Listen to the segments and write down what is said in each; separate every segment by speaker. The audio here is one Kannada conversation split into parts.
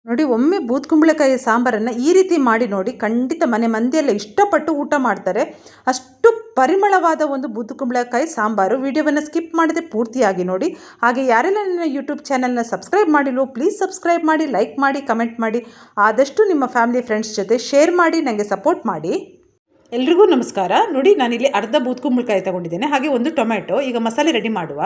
Speaker 1: ನೋಡಿ, ಒಮ್ಮೆ ಬೂದ್ಕುಂಬಳಕಾಯಿ ಸಾಂಬಾರನ್ನು ಈ ರೀತಿ ಮಾಡಿ ನೋಡಿ, ಖಂಡಿತ ಮನೆ ಮಂದಿಯೆಲ್ಲ ಇಷ್ಟಪಟ್ಟು ಊಟ ಮಾಡ್ತಾರೆ. ಅಷ್ಟು ಪರಿಮಳವಾದ ಒಂದು ಬೂದ್ಕುಂಬಳಕಾಯಿ ಸಾಂಬಾರು. ವಿಡಿಯೋವನ್ನು ಸ್ಕಿಪ್ ಮಾಡದೆ ಪೂರ್ತಿಯಾಗಿ ನೋಡಿ. ಹಾಗೆ ಯಾರೆಲ್ಲ ನನ್ನ ಯೂಟ್ಯೂಬ್ ಚಾನಲ್ನ ಸಬ್ಸ್ಕ್ರೈಬ್ ಮಾಡಿಲ್ವೋ ಪ್ಲೀಸ್ ಸಬ್ಸ್ಕ್ರೈಬ್ ಮಾಡಿ, ಲೈಕ್ ಮಾಡಿ, ಕಮೆಂಟ್ ಮಾಡಿ. ಆದಷ್ಟು ನಿಮ್ಮ ಫ್ಯಾಮಿಲಿ ಫ್ರೆಂಡ್ಸ್ ಜೊತೆ ಶೇರ್ ಮಾಡಿ ನನಗೆ ಸಪೋರ್ಟ್ ಮಾಡಿ. ಎಲ್ರಿಗೂ ನಮಸ್ಕಾರ. ನೋಡಿ, ನಾನಿಲ್ಲಿ ಅರ್ಧ ಬೂದ್ಕುಂಬಳಕಾಯಿ ತಗೊಂಡಿದ್ದೇನೆ, ಹಾಗೆ ಒಂದು ಟೊಮೆಟೊ. ಈಗ ಮಸಾಲೆ ರೆಡಿ ಮಾಡುವ.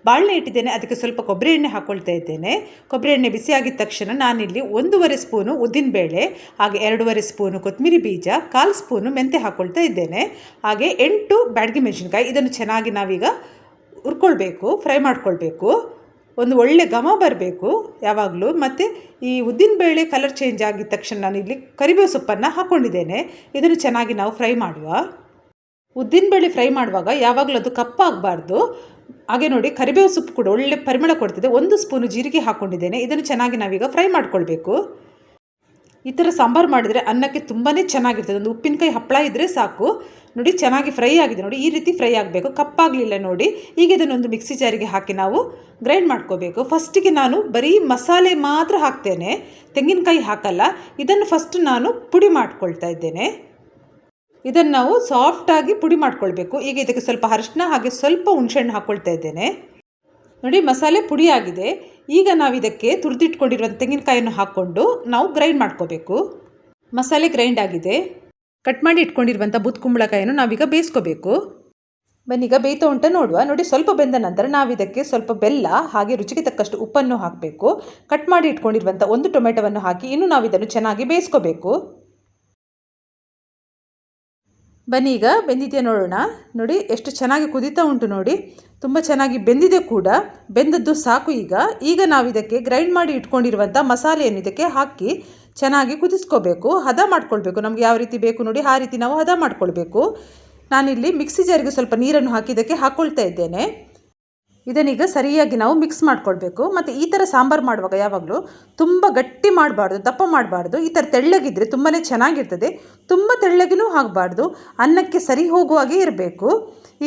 Speaker 1: ಬಾಣಲೆ ಇಟ್ಟಿದ್ದೇನೆ, ಅದಕ್ಕೆ ಸ್ವಲ್ಪ ಕೊಬ್ಬರಿ ಎಣ್ಣೆ ಹಾಕ್ಕೊಳ್ತಾ ಇದ್ದೇನೆ. ಕೊಬ್ಬರಿ ಎಣ್ಣೆ ಬಿಸಿಯಾಗಿದ್ದ ತಕ್ಷಣ ನಾನಿಲ್ಲಿ 1.5 ಸ್ಪೂನು ಉದ್ದಿನಬೇಳೆ, ಹಾಗೆ 2.5 ಸ್ಪೂನು ಕೊತ್ತಂಬರಿ ಬೀಜ, 1/4 ಸ್ಪೂನು ಮೆಂತೆ ಹಾಕ್ಕೊಳ್ತಾ ಇದ್ದೇನೆ. ಹಾಗೆ 8 ಬ್ಯಾಡಗಿ ಮೆಣಸಿನ್ಕಾಯಿ. ಇದನ್ನು ಚೆನ್ನಾಗಿ ನಾವೀಗ ಹುರ್ಕೊಳ್ಬೇಕು, ಫ್ರೈ ಮಾಡ್ಕೊಳ್ಬೇಕು. ಒಂದು ಒಳ್ಳೆ ಘಮ ಬರಬೇಕು ಯಾವಾಗಲೂ. ಮತ್ತು ಈ ಉದ್ದಿನಬೇಳೆ ಕಲರ್ ಚೇಂಜ್ ಆಗಿದ ತಕ್ಷಣ ನಾನಿಲ್ಲಿ ಕರಿಬೇವು ಸೊಪ್ಪನ್ನು ಹಾಕ್ಕೊಂಡಿದ್ದೇನೆ. ಇದನ್ನು ಚೆನ್ನಾಗಿ ನಾವು ಫ್ರೈ ಮಾಡುವ. ಉದ್ದಿನಬೇಳೆ ಫ್ರೈ ಮಾಡುವಾಗ ಯಾವಾಗಲೂ ಅದು ಕಪ್ಪಾಗಬಾರ್ದು. ಹಾಗೆ ನೋಡಿ, ಕರಿಬೇವು ಸೊಪ್ಪು ಕೂಡ ಒಳ್ಳೆ ಪರಿಮಳ ಕೊಡ್ತಿದೆ. 1 ಸ್ಪೂನು ಜೀರಿಗೆ ಹಾಕ್ಕೊಂಡಿದ್ದೇನೆ. ಇದನ್ನು ಚೆನ್ನಾಗಿ ನಾವೀಗ ಫ್ರೈ ಮಾಡ್ಕೊಳ್ಬೇಕು. ಈ ಥರ ಸಾಂಬಾರು ಮಾಡಿದರೆ ಅನ್ನಕ್ಕೆ ತುಂಬಾ ಚೆನ್ನಾಗಿರ್ತದೆ. ಒಂದು ಉಪ್ಪಿನಕಾಯಿ ಹಪ್ಪಳ ಇದ್ದರೆ ಸಾಕು. ನೋಡಿ, ಚೆನ್ನಾಗಿ ಫ್ರೈ ಆಗಿದೆ. ನೋಡಿ, ಈ ರೀತಿ ಫ್ರೈ ಆಗಬೇಕು, ಕಪ್ಪಾಗಲಿಲ್ಲ ನೋಡಿ. ಈಗ ಇದನ್ನೊಂದು ಮಿಕ್ಸಿ ಜಾರಿಗೆ ಹಾಕಿ ನಾವು ಗ್ರೈಂಡ್ ಮಾಡ್ಕೋಬೇಕು. ಫಸ್ಟಿಗೆ ನಾನು ಬರೀ ಮಸಾಲೆ ಮಾತ್ರ ಹಾಕ್ತೇನೆ, ತೆಂಗಿನಕಾಯಿ ಹಾಕಲ್ಲ. ಇದನ್ನು ಫಸ್ಟ್ ನಾನು ಪುಡಿ ಮಾಡ್ಕೊಳ್ತಾ ಇದ್ದೇನೆ. ಇದನ್ನು ನಾವು ಸಾಫ್ಟಾಗಿ ಪುಡಿ ಮಾಡ್ಕೊಳ್ಬೇಕು. ಈಗ ಇದಕ್ಕೆ ಸ್ವಲ್ಪ ಅರಿಶಿನ ಹಾಗೆ ಸ್ವಲ್ಪ ಹುಣಸೆಹಣ್ಣು ಹಾಕ್ಕೊಳ್ತಾ ಇದ್ದೇನೆ. ನೋಡಿ, ಮಸಾಲೆ ಪುಡಿ ಆಗಿದೆ. ಈಗ ನಾವು ಇದಕ್ಕೆ ತುರಿದಿಟ್ಕೊಂಡಿರುವಂಥ ತೆಂಗಿನಕಾಯಿಯನ್ನು ಹಾಕ್ಕೊಂಡು ನಾವು ಗ್ರೈಂಡ್ ಮಾಡ್ಕೋಬೇಕು. ಮಸಾಲೆ ಗ್ರೈಂಡ್ ಆಗಿದೆ. ಕಟ್ ಮಾಡಿ ಇಟ್ಕೊಂಡಿರುವಂಥ ಬೂದ್ಕುಂಬಳಕಾಯಿಯನ್ನು ನಾವೀಗ ಬೇಯಿಸ್ಕೋಬೇಕು. ಬನ್ನೀಗ ಬೇಯ್ತಾ ಉಂಟ ನೋಡುವ. ನೋಡಿ, ಸ್ವಲ್ಪ ಬೆಂದ ನಂತರ ನಾವಿದಕ್ಕೆ ಸ್ವಲ್ಪ ಬೆಲ್ಲ ಹಾಗೆ ರುಚಿಗೆ ತಕ್ಕಷ್ಟು ಉಪ್ಪನ್ನು ಹಾಕಬೇಕು. ಕಟ್ ಮಾಡಿ ಇಟ್ಕೊಂಡಿರುವಂಥ ಒಂದು ಟೊಮೆಟೊವನ್ನು ಹಾಕಿ ಇನ್ನು ನಾವು ಇದನ್ನು ಚೆನ್ನಾಗಿ ಬೇಯಿಸ್ಕೋಬೇಕು. ಬನ್ನಿ, ಈಗ ಬೆಂದಿದೆಯಾ ನೋಡೋಣ. ನೋಡಿ, ಎಷ್ಟು ಚೆನ್ನಾಗಿ ಕುದೀತಾ ಉಂಟು ನೋಡಿ, ತುಂಬ ಚೆನ್ನಾಗಿ ಬೆಂದಿದೆ ಕೂಡ. ಬೆಂದದ್ದು ಸಾಕು. ಈಗ ನಾವು ಇದಕ್ಕೆ ಗ್ರೈಂಡ್ ಮಾಡಿ ಇಟ್ಕೊಂಡಿರುವಂಥ ಮಸಾಲೆಯನ್ನು ಇದಕ್ಕೆ ಹಾಕಿ ಚೆನ್ನಾಗಿ ಕುದಿಸ್ಕೋಬೇಕು, ಹದ ಮಾಡ್ಕೊಳ್ಬೇಕು. ನಮಗೆ ಯಾವ ರೀತಿ ಬೇಕು ನೋಡಿ ಆ ರೀತಿ ನಾವು ಹದ ಮಾಡ್ಕೊಳ್ಬೇಕು. ನಾನಿಲ್ಲಿ ಮಿಕ್ಸಿ ಜಾರಿಗೆ ಸ್ವಲ್ಪ ನೀರನ್ನು ಹಾಕಿ ಇದಕ್ಕೆ ಹಾಕ್ಕೊಳ್ತಾ ಇದ್ದೇನೆ. ಇದನ್ನೀಗ ಸರಿಯಾಗಿ ನಾವು ಮಿಕ್ಸ್ ಮಾಡ್ಕೊಳ್ಬೇಕು. ಮತ್ತು ಈ ಥರ ಸಾಂಬಾರು ಮಾಡುವಾಗ ಯಾವಾಗಲೂ ತುಂಬ ಗಟ್ಟಿ ಮಾಡಬಾರ್ದು, ದಪ್ಪ ಮಾಡಬಾರ್ದು. ಈ ಥರ ತೆಳ್ಳಗಿದ್ದರೆ ತುಂಬಾ ಚೆನ್ನಾಗಿರ್ತದೆ. ತುಂಬ ತೆಳ್ಳಗಿನೂ ಆಗಬಾರ್ದು, ಅನ್ನಕ್ಕೆ ಸರಿ ಹೋಗುವಾಗೆ ಇರಬೇಕು.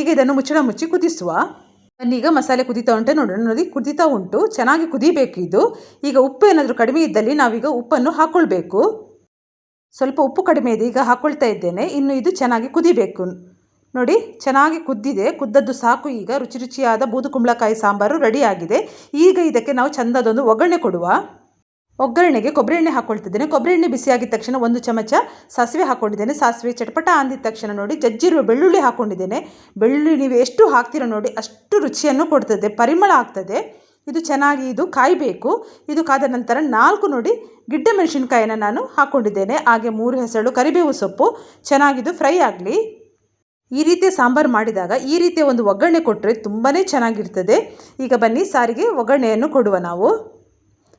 Speaker 1: ಈಗ ಇದನ್ನು ಮುಚ್ಚಳ ಮುಚ್ಚಿ ಕುದಿಸುವ. ಈಗ ಮಸಾಲೆ ಕುದೀತಾ ಉಂಟು ನೋಡೋಣ. ನೋಡಿ, ಕುದೀತಾ ಉಂಟು, ಚೆನ್ನಾಗಿ ಕುದಿಬೇಕು ಇದು. ಈಗ ಉಪ್ಪು ಏನಾದರೂ ಕಡಿಮೆ ಇದ್ದಲ್ಲಿ ನಾವೀಗ ಉಪ್ಪನ್ನು ಹಾಕ್ಕೊಳ್ಬೇಕು. ಸ್ವಲ್ಪ ಉಪ್ಪು ಕಡಿಮೆ ಇದೆ, ಈಗ ಹಾಕ್ಕೊಳ್ತಾ ಇದ್ದೇನೆ. ಇನ್ನು ಇದು ಚೆನ್ನಾಗಿ ಕುದಿಬೇಕು. ನೋಡಿ, ಚೆನ್ನಾಗಿ ಕುದ್ದಿದೆ, ಕುದ್ದದ್ದು ಸಾಕು. ಈಗ ರುಚಿ ರುಚಿಯಾದ ಬೂದುಕುಂಬಳಕಾಯಿ ಸಾಂಬಾರು ರೆಡಿಯಾಗಿದೆ. ಈಗ ಇದಕ್ಕೆ ನಾವು ಚೆಂದದೊಂದು ಒಗ್ಗರಣೆ ಕೊಡುವ. ಒಗ್ಗರಣೆಗೆ ಕೊಬ್ಬರಿ ಎಣ್ಣೆ ಹಾಕ್ಕೊಳ್ತಿದ್ದೇನೆ. ಕೊಬ್ಬರಿ ಎಣ್ಣೆ ಬಿಸಿಯಾಗಿದ್ದ ತಕ್ಷಣ 1 ಚಮಚ ಸಾಸಿವೆ ಹಾಕ್ಕೊಂಡಿದ್ದೇನೆ. ಸಾಸಿವೆ ಚಟಪಟ ಅಂದಿದ ತಕ್ಷಣ ನೋಡಿ, ಜಜ್ಜಿರುವ ಬೆಳ್ಳುಳ್ಳಿ ಹಾಕ್ಕೊಂಡಿದ್ದೇನೆ. ಬೆಳ್ಳುಳ್ಳಿ ನೀವು ಎಷ್ಟು ಹಾಕ್ತೀರೋ ನೋಡಿ ಅಷ್ಟು ರುಚಿಯನ್ನು ಕೊಡ್ತದೆ, ಪರಿಮಳ ಆಗ್ತದೆ. ಇದು ಚೆನ್ನಾಗಿ ಕಾಯಬೇಕು. ಇದು ಕಾದ ನಂತರ 4 ನೋಡಿ ಗಿಡ್ಡ ಮೆಣಸಿನ್ಕಾಯಿನ ನಾನು ಹಾಕ್ಕೊಂಡಿದ್ದೇನೆ. ಹಾಗೆ 3 ಹೆಸಳು ಕರಿಬೇವು ಸೊಪ್ಪು. ಚೆನ್ನಾಗಿದು ಫ್ರೈ ಆಗಲಿ. ಈ ರೀತಿಯ ಸಾಂಬಾರು ಮಾಡಿದಾಗ ಈ ರೀತಿಯ ಒಂದು ಒಗ್ಗರಣೆ ಕೊಟ್ಟರೆ ತುಂಬಾ ಚೆನ್ನಾಗಿರ್ತದೆ. ಈಗ ಬನ್ನಿ, ಸಾರಿಗೆ ಒಗ್ಗರಣೆಯನ್ನು ಕೊಡುವ ನಾವು.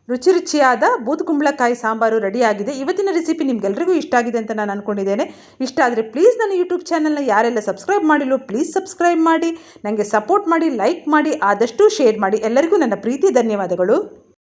Speaker 1: ರುಚಿ ರುಚಿಯಾದ ಬೂದುಕುಂಬಳಕಾಯಿ ಸಾಂಬಾರು ರೆಡಿಯಾಗಿದೆ. ಇವತ್ತಿನ ರೆಸಿಪಿ ನಿಮಗೆಲ್ಲರಿಗೂ ಇಷ್ಟ ಆಗಿದೆ ಅಂತ ನಾನು ಅಂದ್ಕೊಂಡಿದ್ದೇನೆ. ಇಷ್ಟ ಆದರೆ ಪ್ಲೀಸ್ ನನ್ನ ಯೂಟ್ಯೂಬ್ ಚಾನಲ್ನ ಯಾರೆಲ್ಲ ಸಬ್ಸ್ಕ್ರೈಬ್ ಮಾಡಿಲ್ಲೋ ಪ್ಲೀಸ್ ಸಬ್ಸ್ಕ್ರೈಬ್ ಮಾಡಿ, ನನಗೆ ಸಪೋರ್ಟ್ ಮಾಡಿ, ಲೈಕ್ ಮಾಡಿ, ಆದಷ್ಟು ಶೇರ್ ಮಾಡಿ. ಎಲ್ಲರಿಗೂ ನನ್ನ ಪ್ರೀತಿ ಧನ್ಯವಾದಗಳು.